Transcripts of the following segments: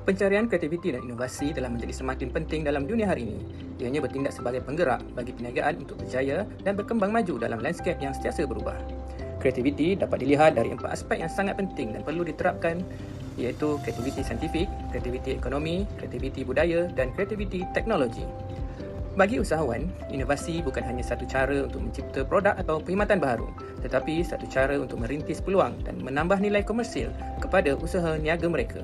Pencarian kreativiti dan inovasi telah menjadi semakin penting dalam dunia hari ini. Ianya bertindak sebagai penggerak bagi perniagaan untuk berjaya dan berkembang maju dalam lanskap yang sentiasa berubah. Kreativiti dapat dilihat dari 4 aspek yang sangat penting dan perlu diterapkan, iaitu kreativiti saintifik, kreativiti ekonomi, kreativiti budaya dan kreativiti teknologi. Bagi usahawan, inovasi bukan hanya satu cara untuk mencipta produk atau perkhidmatan baru, tetapi satu cara untuk merintis peluang dan menambah nilai komersil kepada usaha niaga mereka.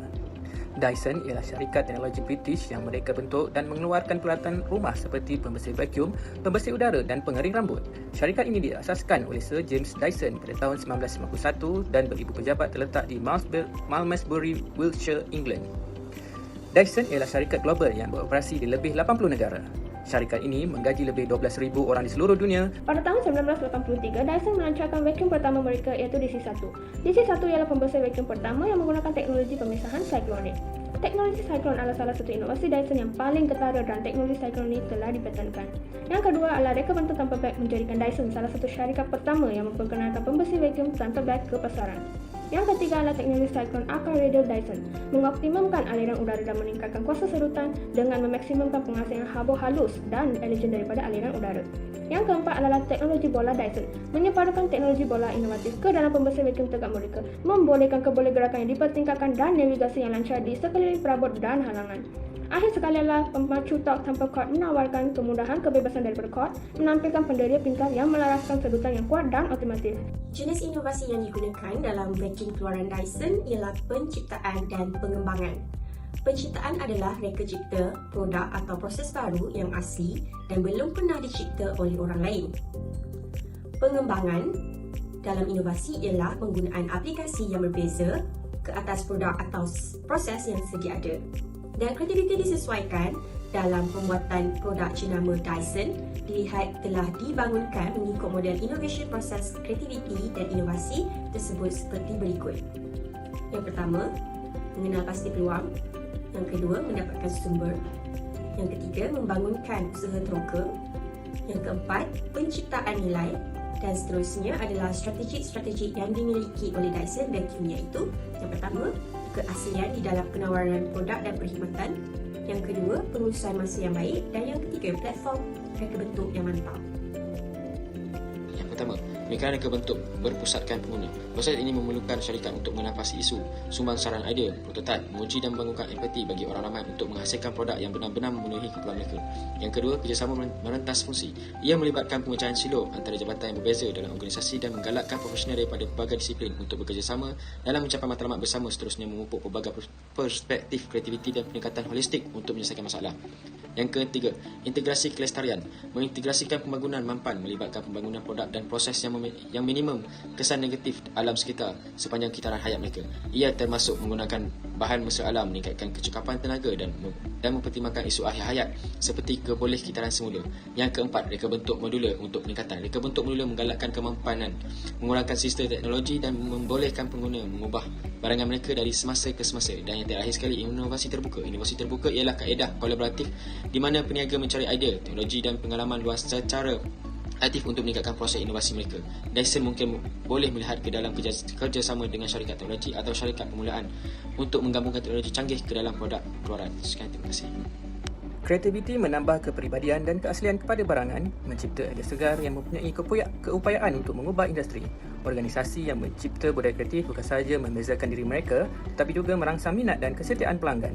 Dyson ialah syarikat teknologi British yang mereka bentuk dan mengeluarkan peralatan rumah seperti pembersih vacuum, pembersih udara dan pengering rambut. Syarikat ini diasaskan oleh Sir James Dyson pada tahun 1951 dan beribu pejabat terletak di Malmesbury, Wiltshire, England. Dyson ialah syarikat global yang beroperasi di lebih 80 negara. Syarikat ini menggaji lebih 12,000 orang di seluruh dunia. Pada tahun 1983, Dyson melancarkan vacuum pertama mereka iaitu DC-1. DC-1 ialah pembersih vacuum pertama yang menggunakan teknologi pemisahan siklonik. Teknologi siklon adalah salah satu inovasi Dyson yang paling ketara dan teknologi siklon ini telah dipatenkan. Yang kedua adalah reka bentuk tanpa beg menjadikan Dyson salah satu syarikat pertama yang memperkenalkan pembersih vacuum tanpa beg ke pasaran. Yang ketiga adalah teknologi siklon akar radial Dyson, mengoptimumkan aliran udara dan meningkatkan kuasa serutan dengan memaksimumkan penghasilkan haba halus dan elegan daripada aliran udara. Yang keempat adalah teknologi bola Dyson, menyepadukan teknologi bola inovatif ke dalam pembersih vacuum tegak mereka, membolehkan keboleh gerakan yang dipertingkatkan dan navigasi yang lancar di sekeliling perabot dan halangan. Akhir sekali adalah pemacu torque tanpa cord menawarkan kemudahan kebebasan daripada cord, menampilkan penderia pintar yang melaraskan sedutan yang kuat dan otomatis. Jenis inovasi yang digunakan dalam vacuum keluaran Dyson ialah penciptaan dan pengembangan. Penciptaan adalah reka cipta produk atau proses baru yang asli dan belum pernah dicipta oleh orang lain. Pengembangan dalam inovasi ialah penggunaan aplikasi yang berbeza ke atas produk atau proses yang sedia ada. Dan kreativiti disesuaikan dalam pembuatan produk jenama Dyson dilihat telah dibangunkan mengikut model innovation process kreativiti dan inovasi tersebut seperti berikut. Yang pertama, mengenal pasti peluang. Yang kedua, mendapatkan sumber. Yang ketiga, membangunkan usaha teroka. Yang keempat, penciptaan nilai. Dan seterusnya adalah strategi-strategi yang dimiliki oleh Dyson Vacuum, iaitu yang pertama, keaslian di dalam penawaran produk dan perkhidmatan. Yang kedua, pengurusan masa yang baik. Dan yang ketiga, platform reka bentuk yang mantap. Yang pertama, pemikiran reka bentuk berpusatkan pengguna. Proses ini memerlukan syarikat untuk menapasi isu, sumbang saran idea, prototip, menguji dan membangunkan empati bagi orang ramai untuk menghasilkan produk yang benar-benar memenuhi keperluan mereka. Yang kedua, kerjasama merentas fungsi. Ia melibatkan pemecahan silo antara jabatan yang berbeza dalam organisasi dan menggalakkan profesional daripada pelbagai disiplin untuk bekerjasama dalam mencapai matlamat bersama, seterusnya memupuk pelbagai perspektif kreativiti dan pendekatan holistik untuk menyelesaikan masalah. Yang ketiga, integrasi kelestarian. Mengintegrasikan pembangunan mampan melibatkan pembangunan produk dan proses yang minimum kesan negatif alam sekitar sepanjang kitaran hayat mereka. Ia termasuk menggunakan bahan mesra alam, meningkatkan kecekapan tenaga dan mempertimbangkan isu akhir hayat seperti keboleh kitaran semula. Yang keempat, reka bentuk modular untuk peningkatan. Reka bentuk modular menggalakkan kemampanan mengurangkan sistem teknologi dan membolehkan pengguna mengubah barangan mereka dari semasa ke semasa. Dan yang terakhir sekali, inovasi terbuka. Inovasi terbuka ialah kaedah kolaboratif di mana peniaga mencari idea, teknologi dan pengalaman luas secara aktif untuk meningkatkan proses inovasi mereka. Dyson mungkin boleh melihat ke dalam kerjasama dengan syarikat teknologi atau syarikat permulaan untuk menggabungkan teknologi canggih ke dalam produk keluaran. Sekian, terima kasih. Kreativiti menambah kepribadian dan keaslian kepada barangan, mencipta idea segar yang mempunyai keupayaan untuk mengubah industri. Organisasi yang mencipta budaya kreatif bukan sahaja membezakan diri mereka, tetapi juga merangsang minat dan kesetiaan pelanggan.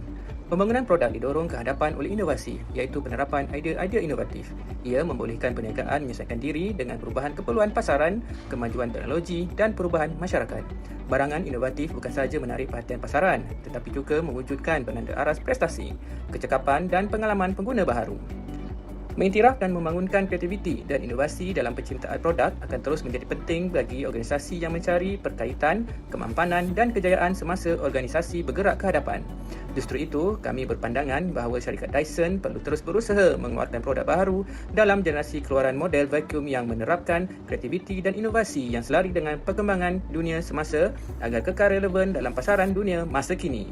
Pembangunan produk didorong ke hadapan oleh inovasi, iaitu penerapan idea-idea inovatif. Ia membolehkan perniagaan menyesuaikan diri dengan perubahan keperluan pasaran, kemajuan teknologi dan perubahan masyarakat. Barangan inovatif bukan sahaja menarik perhatian pasaran, tetapi juga mewujudkan penanda aras prestasi, kecekapan dan pengalaman pengguna baharu. Mengiktiraf dan membangunkan kreativiti dan inovasi dalam penciptaan produk akan terus menjadi penting bagi organisasi yang mencari perkaitan, kemampanan dan kejayaan semasa organisasi bergerak ke hadapan. Justru itu, kami berpandangan bahawa syarikat Dyson perlu terus berusaha mengeluarkan produk baharu dalam generasi keluaran model vacuum yang menerapkan kreativiti dan inovasi yang selari dengan perkembangan dunia semasa agar kekal relevan dalam pasaran dunia masa kini.